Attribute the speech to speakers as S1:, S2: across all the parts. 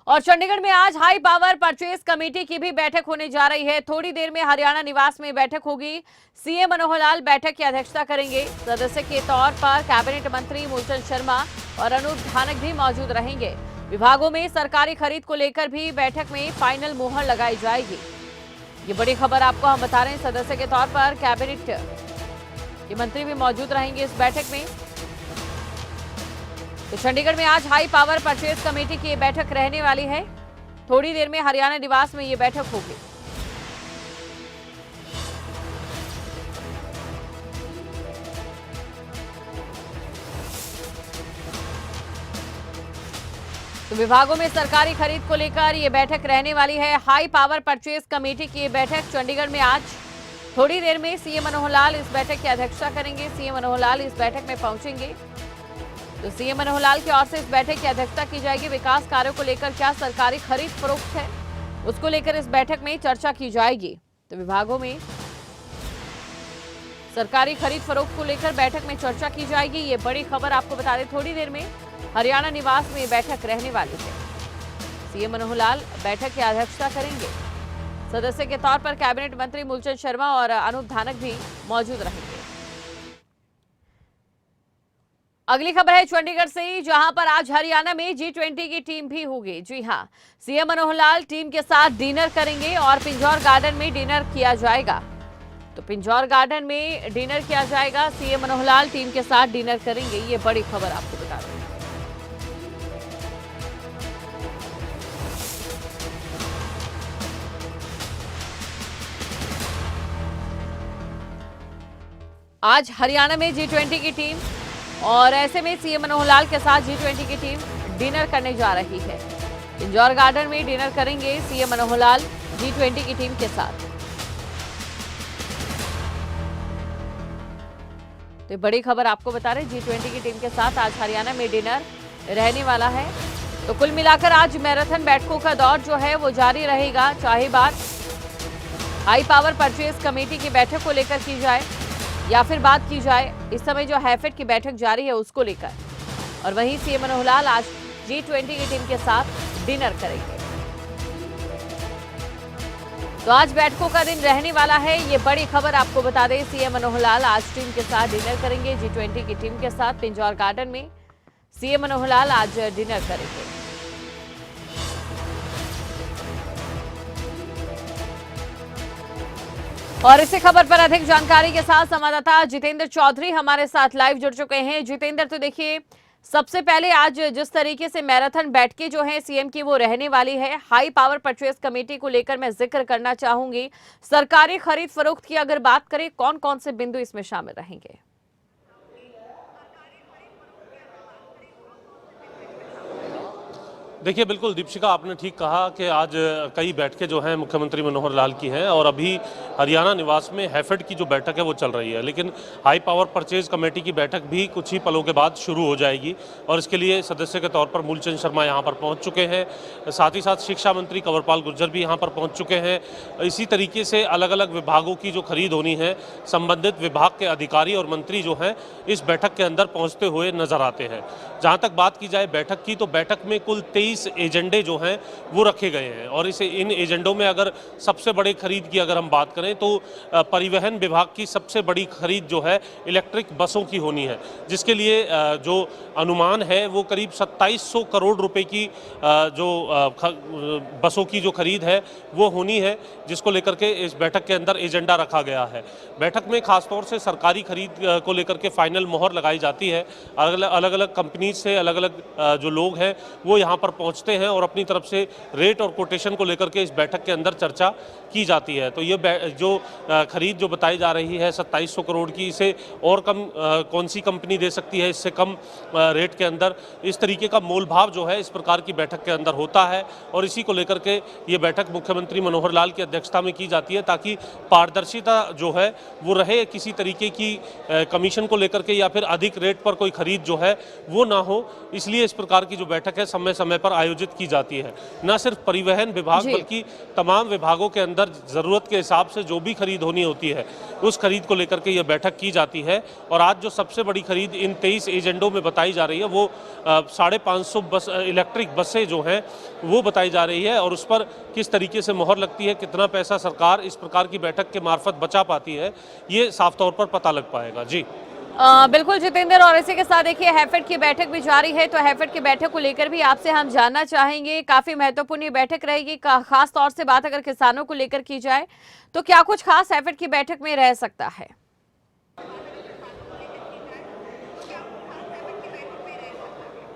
S1: और चंडीगढ़ में आज हाई पावर परचेज कमेटी की भी बैठक होने जा रही है। थोड़ी देर में हरियाणा निवास में बैठक होगी। सीएम मनोहर लाल बैठक की अध्यक्षता करेंगे। सदस्य के तौर पर कैबिनेट मंत्री मूलचंद शर्मा और अनूप धानक भी मौजूद रहेंगे। विभागों में सरकारी खरीद को लेकर भी बैठक में फाइनल मुहर लगाई जाएगी। ये बड़ी खबर आपको हम बता रहे हैं। सदस्य के तौर पर कैबिनेट के मंत्री भी मौजूद रहेंगे इस बैठक में। तो चंडीगढ़ में आज हाई पावर परचेज कमेटी की बैठक रहने वाली है। थोड़ी देर में हरियाणा निवास में ये बैठक होगी। तो विभागों में सरकारी खरीद को लेकर ये बैठक रहने वाली है। हाई पावर परचेज कमेटी की ये बैठक चंडीगढ़ में आज थोड़ी देर में सीएम मनोहर लाल इस बैठक की अध्यक्षता करेंगे। सीएम मनोहर लाल इस बैठक में पहुंचेंगे। तो सीएम मनोहर लाल की ओर से इस बैठक की अध्यक्षता की जाएगी। विकास कार्यों को लेकर क्या सरकारी खरीद फरोख्त है, उसको लेकर इस बैठक में चर्चा की जाएगी। तो विभागों में सरकारी खरीद फरोख्त को लेकर बैठक में चर्चा की जाएगी। ये बड़ी खबर आपको बता दें, थोड़ी देर में हरियाणा निवास में बैठक रहने वाली है। सीएम मनोहर लाल बैठक की अध्यक्षता करेंगे। सदस्य के तौर पर कैबिनेट मंत्री मूलचंद शर्मा और अनूप धानक भी मौजूद रहेंगे। अगली खबर है चंडीगढ़ से, जहां पर आज हरियाणा में G20 की टीम भी होगी। जी हां, सीएम मनोहर लाल टीम के साथ डिनर करेंगे और पिंजौर गार्डन में डिनर किया जाएगा। तो पिंजौर गार्डन में डिनर किया जाएगा। सीएम मनोहर लाल टीम के साथ डिनर करेंगे। ये बड़ी खबर आपको बता दें। आज हरियाणा में G20 की टीम, और ऐसे में सीएम मनोहर लाल के साथ G20 की टीम डिनर करने जा रही है। पिंजौर गार्डन में डिनर करेंगे सीएम मनोहर लाल G20 की टीम के साथ। तो बड़ी खबर आपको बता रहे, G20 की टीम के साथ आज हरियाणा में डिनर रहने वाला है। तो कुल मिलाकर आज मैराथन बैठकों का दौर जो है वो जारी रहेगा, चाहे बात हाई पावर परचेज कमेटी की बैठक को लेकर की जाए या फिर बात की जाए इस समय जो हैफेड की बैठक जारी है उसको लेकर। और वहीं सीएम मनोहर लाल आज G20 की टीम के साथ डिनर करेंगे। तो आज बैठकों का दिन रहने वाला है। ये बड़ी खबर आपको बता दें, सीएम मनोहर लाल आज टीम के साथ डिनर करेंगे। G20 की टीम के साथ पिंजौर गार्डन में सीएम मनोहर लाल आज डिनर करेंगे। और इसी खबर पर अधिक जानकारी के साथ संवाददाता जितेंद्र चौधरी हमारे साथ लाइव जुड़ चुके हैं। जितेंद्र, तो देखिए, सबसे पहले आज जिस तरीके से मैराथन बैठकें जो है सीएम की वो रहने वाली है, हाई पावर परचेज कमेटी को लेकर मैं जिक्र करना चाहूंगी। सरकारी खरीद फरोख्त की अगर बात करें, कौन कौन से बिंदु इसमें शामिल रहेंगे?
S2: देखिए, बिल्कुल दीपशिका, आपने ठीक कहा कि आज कई बैठकें जो हैं मुख्यमंत्री मनोहर लाल की हैं और अभी हरियाणा निवास में हैफेड की जो बैठक है वो चल रही है। लेकिन हाई पावर परचेज कमेटी की बैठक भी कुछ ही पलों के बाद शुरू हो जाएगी और इसके लिए सदस्य के तौर पर मूलचंद शर्मा यहाँ पर पहुँच चुके हैं। साथ ही साथ शिक्षा मंत्री कंवरपाल गुर्जर भी यहाँ पर पहुँच चुके हैं। इसी तरीके से अलग अलग विभागों की जो खरीद होनी है, संबंधित विभाग के अधिकारी और मंत्री जो हैं इस बैठक के अंदर पहुँचते हुए नजर आते हैं। जहाँ तक बात की जाए बैठक की, तो बैठक में कुल 23 एजेंडे जो हैं वो रखे गए हैं और इन एजेंडों में अगर सबसे बड़े खरीद की अगर हम बात करें तो परिवहन विभाग की सबसे बड़ी खरीद जो है इलेक्ट्रिक बसों की होनी है, जिसके लिए जो अनुमान है वो करीब 2700 करोड़ रुपए की जो बसों की जो खरीद है वो होनी है, जिसको लेकर के इस बैठक के अंदर एजेंडा रखा गया है। बैठक में खासतौर से सरकारी खरीद को लेकर के फाइनल मोहर लगाई जाती है। अलग अलग कंपनी से अलग अलग जो लोग हैं वो यहाँ पर पहुँचते हैं और अपनी तरफ से रेट और कोटेशन को लेकर के इस बैठक के अंदर चर्चा की जाती है। तो ये जो खरीद जो बताई जा रही है 2700 करोड़ की, इसे और कम कौन सी कंपनी दे सकती है इससे कम रेट के अंदर, इस तरीके का मोल भाव जो है इस प्रकार की बैठक के अंदर होता है और इसी को लेकर के ये बैठक मुख्यमंत्री मनोहर लाल की अध्यक्षता में की जाती है ताकि पारदर्शिता जो है वो रहे, किसी तरीके की कमीशन को लेकर के या फिर अधिक रेट पर कोई खरीद जो है वो ना हो। इसलिए इस प्रकार की जो बैठक है समय समय पर आयोजित की जाती है। न सिर्फ परिवहन विभाग बल्कि तमाम विभागों के अंदर ज़रूरत के हिसाब से जो भी खरीद होनी होती है उस खरीद को लेकर के यह बैठक की जाती है। और आज जो सबसे बड़ी खरीद इन 23 एजेंडों में बताई जा रही है वो 550 बस इलेक्ट्रिक बसें जो हैं वो बताई जा रही है, और उस पर किस तरीके से मोहर लगती है, कितना पैसा सरकार इस प्रकार की बैठक के मार्फत बचा पाती है, ये साफ तौर पर पता लग पाएगा। जी
S1: बिल्कुल जितेंद्र, और इसी के साथ देखिए हैफेड की बैठक भी जारी है, तो हैफेड की बैठक को लेकर भी आपसे हम जानना चाहेंगे। काफी महत्वपूर्ण ये बैठक रहेगी, खास तौर से बात अगर किसानों को लेकर की जाए तो क्या कुछ खास हैफेड की बैठक में रह सकता है?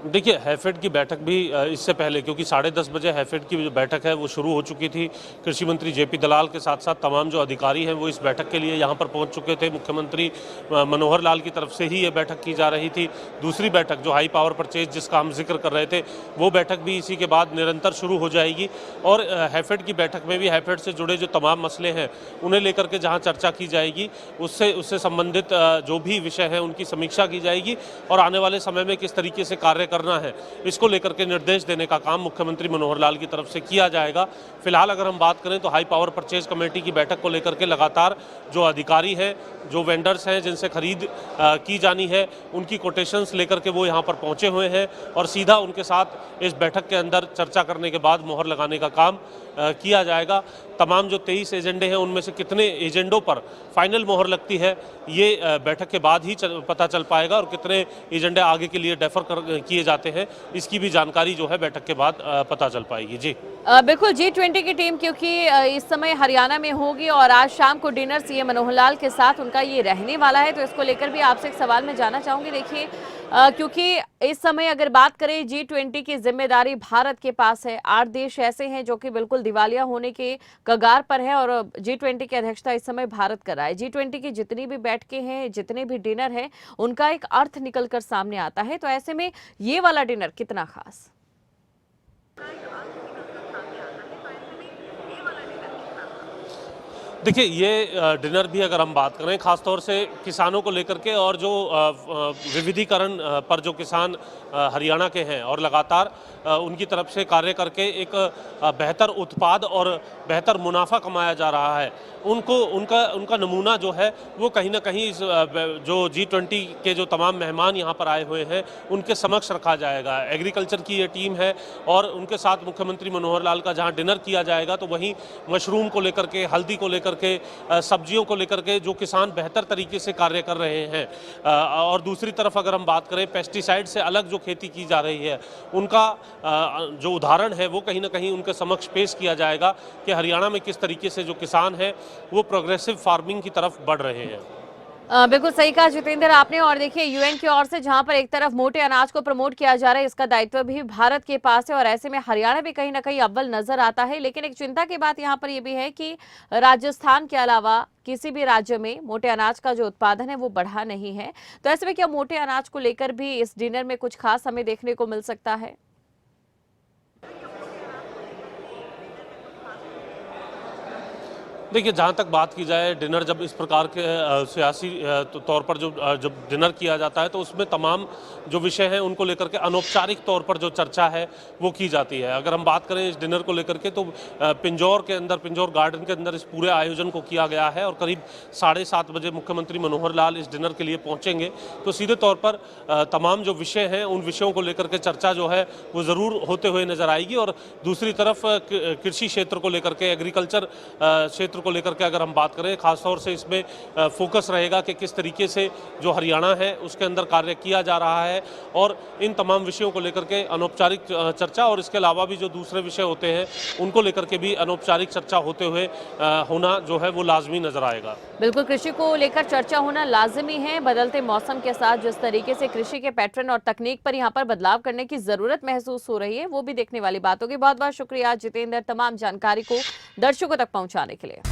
S2: देखिए, हैफेड की बैठक भी इससे पहले, क्योंकि 10:30 बजे हैफेड की जो बैठक है वो शुरू हो चुकी थी। कृषि मंत्री जेपी दलाल के साथ साथ तमाम जो अधिकारी हैं वो इस बैठक के लिए यहाँ पर पहुँच चुके थे। मुख्यमंत्री मनोहर लाल की तरफ से ही ये बैठक की जा रही थी। दूसरी बैठक जो हाई पावर परचेज जिसका हम जिक्र कर रहे थे वो बैठक भी इसी के बाद निरंतर शुरू हो जाएगी। और हैफेड की बैठक में भी हैफेड से जुड़े जो तमाम मसले हैं उन्हें लेकर के जहाँ चर्चा की जाएगी, उससे संबंधित जो भी विषय हैं उनकी समीक्षा की जाएगी, और आने वाले समय में किस तरीके से कार्य करना है इसको लेकर के निर्देश देने का काम मुख्यमंत्री मनोहर लाल की तरफ से किया जाएगा। फिलहाल अगर हम बात करें तो हाई पावर परचेज कमेटी की बैठक को लेकर के लगातार जो अधिकारी हैं, जो वेंडर्स हैं जिनसे खरीद की जानी है, उनकी कोटेशंस लेकर के वो यहाँ पर पहुँचे हुए हैं, और सीधा उनके साथ इस बैठक के अंदर चर्चा करने के बाद मोहर लगाने का काम किया जाएगा। तमाम जो 23 एजेंडे हैं उनमें से कितने एजेंडों पर फाइनल मोहर लगती है ये बैठक के बाद ही पता चल पाएगा, और कितने एजेंडे आगे के लिए डेफर किए जाते हैं इसकी भी जानकारी जो है बैठक के बाद पता चल पाएगी। जी
S1: बिल्कुल, G20 की टीम क्योंकि इस समय हरियाणा में होगी और आज शाम को डिनर सीएम मनोहर लाल के साथ उनका ये रहने वाला है, तो इसको लेकर भी आपसे एक सवाल मैं जानना चाहूंगी। देखिए क्योंकि इस समय अगर बात करें G20 की जिम्मेदारी भारत के पास है, 8 देश ऐसे हैं जो कि बिल्कुल दिवालिया होने के कगार पर है, और G20 की अध्यक्षता इस समय भारत कर रहा है। G20 की जितनी भी बैठकें हैं, जितने भी डिनर हैं, उनका एक अर्थ निकल कर सामने आता है, तो ऐसे में ये वाला डिनर कितना खास?
S2: देखिए, ये डिनर भी अगर हम बात करें खासतौर से किसानों को लेकर के, और जो विविधीकरण पर जो किसान हरियाणा के हैं और लगातार उनकी तरफ से कार्य करके एक बेहतर उत्पाद और बेहतर मुनाफा कमाया जा रहा है, उनका नमूना जो है वो कहीं ना कहीं जो G20 के जो तमाम मेहमान यहाँ पर आए हुए हैं उनके समक्ष रखा जाएगा। एग्रीकल्चर की ये टीम है और उनके साथ मुख्यमंत्री मनोहर लाल का जहाँ डिनर किया जाएगा, तो वहीं मशरूम को लेकर के, हल्दी को लेकर के, सब्जियों को लेकर के जो किसान बेहतर तरीके से कार्य कर रहे हैं, और दूसरी तरफ अगर हम बात करें पेस्टिसाइड से अलग जो खेती की जा रही है उनका जो उदाहरण है वो कहीं ना कहीं उनके समक्ष पेश किया जाएगा कि हरियाणा में किस तरीके से जो किसान है वो प्रोग्रेसिव फार्मिंग की तरफ बढ़ रहे हैं।
S1: बिल्कुल सही कहा जितेंद्र आपने। और देखिए यूएन की ओर से जहां पर एक तरफ मोटे अनाज को प्रमोट किया जा रहा है, इसका दायित्व भी भारत के पास है, और ऐसे में हरियाणा भी कहीं ना कहीं अव्वल नजर आता है। लेकिन एक चिंता की बात यहां पर यह भी है कि राजस्थान के अलावा किसी भी राज्य में मोटे अनाज का जो उत्पादन है वो बढ़ा नहीं है, तो ऐसे में क्या मोटे अनाज को लेकर भी इस डिनर में कुछ खास हमें देखने को मिल सकता है?
S2: देखिए, जहाँ तक बात की जाए डिनर, जब इस प्रकार के सियासी तौर पर जब डिनर किया जाता है तो उसमें तमाम जो विषय हैं उनको लेकर के अनौपचारिक तौर पर जो चर्चा है वो की जाती है। अगर हम बात करें इस डिनर को लेकर के तो पिंजौर के अंदर, पिंजौर गार्डन के अंदर इस पूरे आयोजन को किया गया है, और करीब 7:30 बजे मुख्यमंत्री मनोहर लाल इस डिनर के लिए पहुँचेंगे। तो सीधे तौर पर तमाम जो विषय हैं उन विषयों को लेकर के चर्चा जो है वो ज़रूर होते हुए नजर आएगी। और दूसरी तरफ कृषि क्षेत्र को लेकर के, एग्रीकल्चर क्षेत्र को लेकर के अगर हम बात करें, खासतौर से इसमें फोकस रहेगा कि किस तरीके से जो हरियाणा है उसके अंदर कार्य किया जा रहा है, और इन तमाम विषयों को लेकर के अनौपचारिक चर्चा, और इसके अलावा भी जो दूसरे विषय होते हैं उनको लेकर के भी अनौपचारिक चर्चा होते हुए होना जो है वो लाजमी नजर आएगा।
S1: बिल्कुल, कृषि को लेकर चर्चा होना लाजमी है। बदलते मौसम के साथ जिस तरीके से कृषि के पैटर्न और तकनीक पर यहाँ पर बदलाव करने की जरूरत महसूस हो रही है वो भी देखने वाली बात होगी। बहुत बहुत शुक्रिया जितेंद्र, तमाम जानकारी को दर्शकों तक पहुंचाने के लिए।